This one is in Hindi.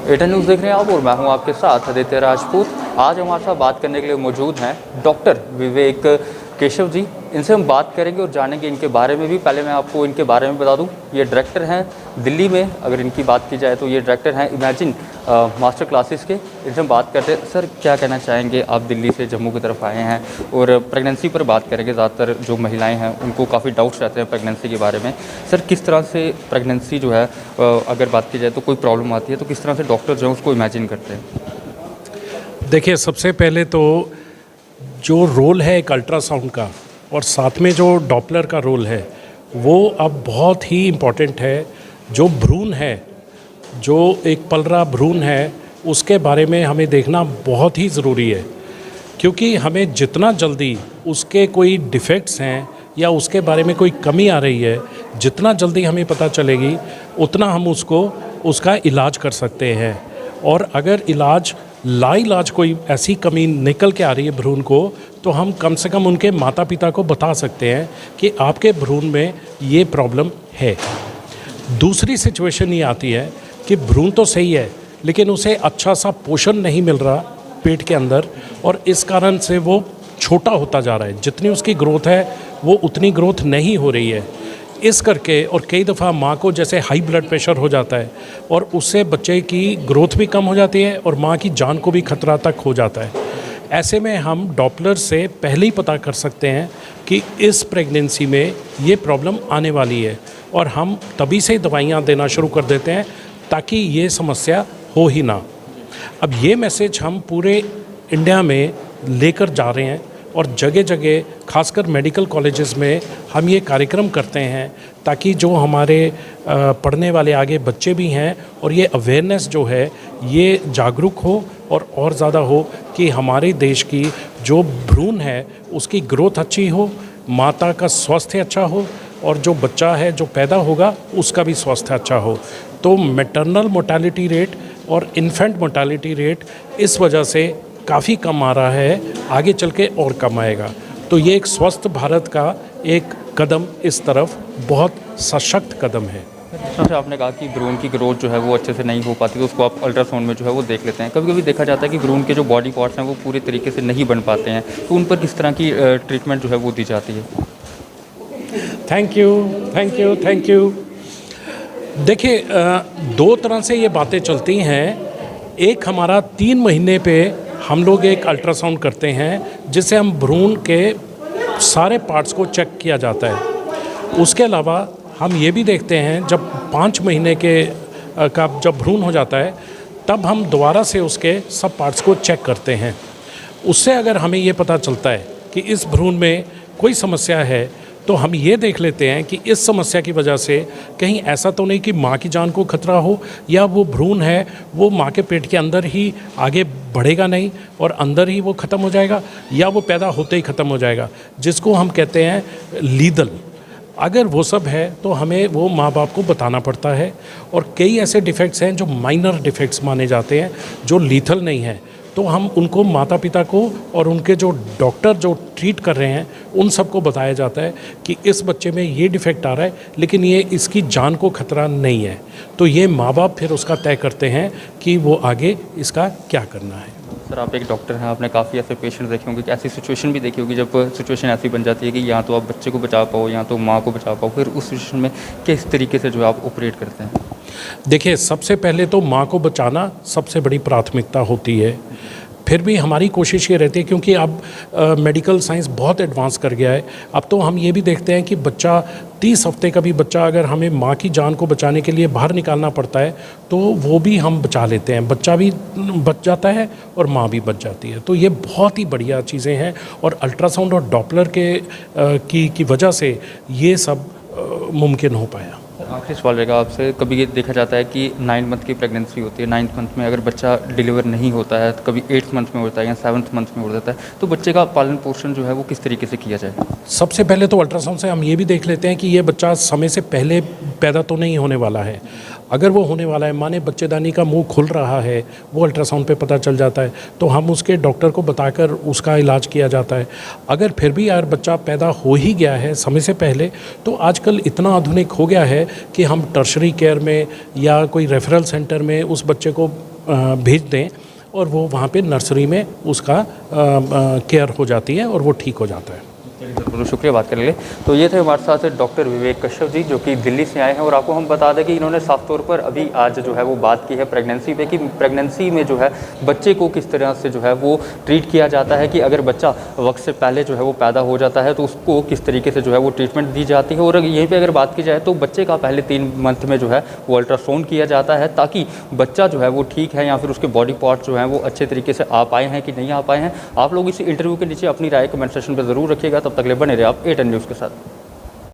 एटन न्यूज़ देख रहे हैं आप और मैं हूं आपके साथ आदित्य राजपूत। आज हमारे साथ बात करने के लिए मौजूद हैं डॉक्टर विवेक केशव जी। इनसे हम बात करेंगे और जानेंगे इनके बारे में भी। पहले मैं आपको इनके बारे में बता दूं, ये डायरेक्टर हैं दिल्ली में। अगर इनकी बात की जाए तो ये डायरेक्टर हैं इमेजिन मास्टर क्लासेस के। इनसे हम बात करते हैं। सर, क्या कहना चाहेंगे? आप दिल्ली से जम्मू की तरफ आए हैं और प्रेगनेंसी पर बात करेंगे। ज़्यादातर जो महिलाएं हैं उनको काफ़ी डाउट्स रहते हैं प्रेगनेंसी के बारे में। सर, किस तरह से प्रेगनेंसी जो है, अगर बात की जाए तो कोई प्रॉब्लम आती है तो किस तरह से डॉक्टर जो है उसको इमेजिन करते हैं? देखिए, सबसे पहले तो जो रोल है एक अल्ट्रासाउंड का और साथ में जो डॉपलर का रोल है वो अब बहुत ही इम्पॉर्टेंट है। जो भ्रूण है, जो एक पल रहा भ्रूण है, उसके बारे में हमें देखना बहुत ही ज़रूरी है, क्योंकि हमें जितना जल्दी उसके कोई डिफेक्ट्स हैं या उसके बारे में कोई कमी आ रही है, जितना जल्दी हमें पता चलेगी उतना हम उसका इलाज कर सकते हैं। और अगर लाइलाज कोई ऐसी कमी निकल के आ रही है भ्रूण को, तो हम कम से कम उनके माता पिता को बता सकते हैं कि आपके भ्रूण में ये प्रॉब्लम है। दूसरी सिचुएशन ये आती है कि भ्रूण तो सही है लेकिन उसे अच्छा सा पोषण नहीं मिल रहा पेट के अंदर, और इस कारण से वो छोटा होता जा रहा है। जितनी उसकी ग्रोथ है वो उतनी ग्रोथ नहीं हो रही है। इस करके और कई दफ़ा माँ को जैसे हाई ब्लड प्रेशर हो जाता है और उससे बच्चे की ग्रोथ भी कम हो जाती है और माँ की जान को भी खतरा तक हो जाता है। ऐसे में हम डॉपलर से पहले ही पता कर सकते हैं कि इस प्रेगनेंसी में ये प्रॉब्लम आने वाली है, और हम तभी से दवाइयाँ देना शुरू कर देते हैं ताकि ये समस्या हो ही ना। अब ये मैसेज हम पूरे इंडिया में लेकर जा रहे हैं और जगह जगह खासकर मेडिकल कॉलेजेस में हम ये कार्यक्रम करते हैं ताकि जो हमारे पढ़ने वाले आगे बच्चे भी हैं और ये अवेयरनेस जो है ये जागरूक हो और ज़्यादा हो कि हमारे देश की जो भ्रूण है उसकी ग्रोथ अच्छी हो, माता का स्वास्थ्य अच्छा हो और जो बच्चा है जो पैदा होगा उसका भी स्वास्थ्य अच्छा हो। तो मैटरनल मोर्टेलिटी रेट और इन्फेंट मोर्टेलिटी रेट इस वजह से काफ़ी कम आ रहा है, आगे चल के और कम आएगा। तो ये एक स्वस्थ भारत का एक कदम इस तरफ बहुत सशक्त कदम है। जैसे आपने कहा कि भ्रूण की ग्रोथ जो है वो अच्छे से नहीं हो पाती, तो उसको आप अल्ट्रासाउंड में जो है वो देख लेते हैं। कभी कभी देखा जाता है कि भ्रूण के जो बॉडी पार्ट्स हैं वो पूरे तरीके से नहीं बन पाते हैं, तो उन पर किस तरह की ट्रीटमेंट जो है वो दी जाती है? Thank you. देखिए, दो तरह से ये बातें चलती हैं। एक, हमारा 3 महीने पे हम लोग एक अल्ट्रासाउंड करते हैं जिससे हम भ्रूण के सारे पार्ट्स को चेक किया जाता है। उसके अलावा हम ये भी देखते हैं जब 5 महीने का जब भ्रूण हो जाता है तब हम दोबारा से उसके सब पार्ट्स को चेक करते हैं। उससे अगर हमें ये पता चलता है कि इस भ्रूण में कोई समस्या है तो हम ये देख लेते हैं कि इस समस्या की वजह से कहीं ऐसा तो नहीं कि माँ की जान को खतरा हो, या वो भ्रूण है वो माँ के पेट के अंदर ही आगे बढ़ेगा नहीं और अंदर ही वो ख़त्म हो जाएगा, या वो पैदा होते ही ख़त्म हो जाएगा, जिसको हम कहते हैं लीदल। अगर वो सब है तो हमें वो माँ बाप को बताना पड़ता है। और कई ऐसे डिफेक्ट्स हैं जो माइनर डिफेक्ट्स माने जाते हैं, जो लीथल नहीं है, तो हम उनको माता पिता को और उनके जो डॉक्टर जो ट्रीट कर रहे हैं उन सबको बताया जाता है कि इस बच्चे में ये डिफेक्ट आ रहा है लेकिन ये इसकी जान को खतरा नहीं है। तो ये माँ बाप फिर उसका तय करते हैं कि वो आगे इसका क्या करना है। सर, आप एक डॉक्टर हैं, आपने काफ़ी ऐसे पेशेंट देखे होंगे कि ऐसी सिचुएशन भी देखी होगी जब सिचुएशन ऐसी बन जाती है कि या तो आप बच्चे को बचा पाओ या तो माँ को बचा पाओ, फिर उस सिचुएशन में किस तरीके से जो है आप ऑपरेट करते हैं? देखिए, सबसे पहले तो माँ को बचाना सबसे बड़ी प्राथमिकता होती है। फिर भी हमारी कोशिश ये रहती है, क्योंकि अब मेडिकल साइंस बहुत एडवांस कर गया है। अब तो हम ये भी देखते हैं कि बच्चा 30 हफ्ते का भी बच्चा अगर हमें माँ की जान को बचाने के लिए बाहर निकालना पड़ता है तो वो भी हम बचा लेते हैं। बच्चा भी बच जाता है और माँ भी बच जाती है। तो ये बहुत ही बढ़िया चीज़ें हैं और अल्ट्रासाउंड और डॉपलर की वजह से ये सब मुमकिन हो पाया। आखिरी सवाल रहेगा आपसे। कभी ये देखा जाता है कि 9 मंथ की प्रेगनेंसी होती है, 9th मंथ में अगर बच्चा डिलीवर नहीं होता है तो कभी 8th मंथ में होता है या 7th मंथ में हो जाता है, तो बच्चे का पालन पोषण जो है वो किस तरीके से किया जाए? सबसे पहले तो अल्ट्रासाउंड से हम ये भी देख लेते हैं कि ये बच्चा समय से पहले पैदा तो नहीं होने वाला है। अगर वो होने वाला है, माने बच्चेदानी का मुंह खुल रहा है, वो अल्ट्रासाउंड पे पता चल जाता है, तो हम उसके डॉक्टर को बताकर उसका इलाज किया जाता है। अगर फिर भी यार बच्चा पैदा हो ही गया है समय से पहले, तो आजकल इतना आधुनिक हो गया है कि हम टर्शरी केयर में या कोई रेफरल सेंटर में उस बच्चे को भेज दें और वो वहाँ पे नर्सरी में उसका केयर हो जाती है और वो ठीक हो जाता है। बहुत शुक्रिया बात करने के लिए। तो ये थे हमारे साथ डॉक्टर विवेक कश्यप जी, जो कि दिल्ली से आए हैं। और आपको हम बता दें कि इन्होंने साफ तौर पर अभी आज जो है वो बात की है प्रेगनेंसी पे, कि प्रेगनेंसी में जो है बच्चे को किस तरह से जो है वो ट्रीट किया जाता है, कि अगर बच्चा वक्त से पहले जो है वो पैदा हो जाता है तो उसको किस तरीके से जो है वो ट्रीटमेंट दी जाती है। और यहीं पर अगर बात की जाए तो बच्चे का पहले 3 मंथ में जो है वो अल्ट्रासाउंड किया जाता है, ताकि बच्चा जो है वो ठीक है या फिर उसके बॉडी पार्ट जो हैं वो अच्छे तरीके से आ पाए हैं कि नहीं आ पाए हैं। आप लोग इस इंटरव्यू के नीचे अपनी राय कमेंट सेक्शन पर ज़रूर रखिएगा। तब तक ले बने रहे आप A10 न्यूज़ के साथ।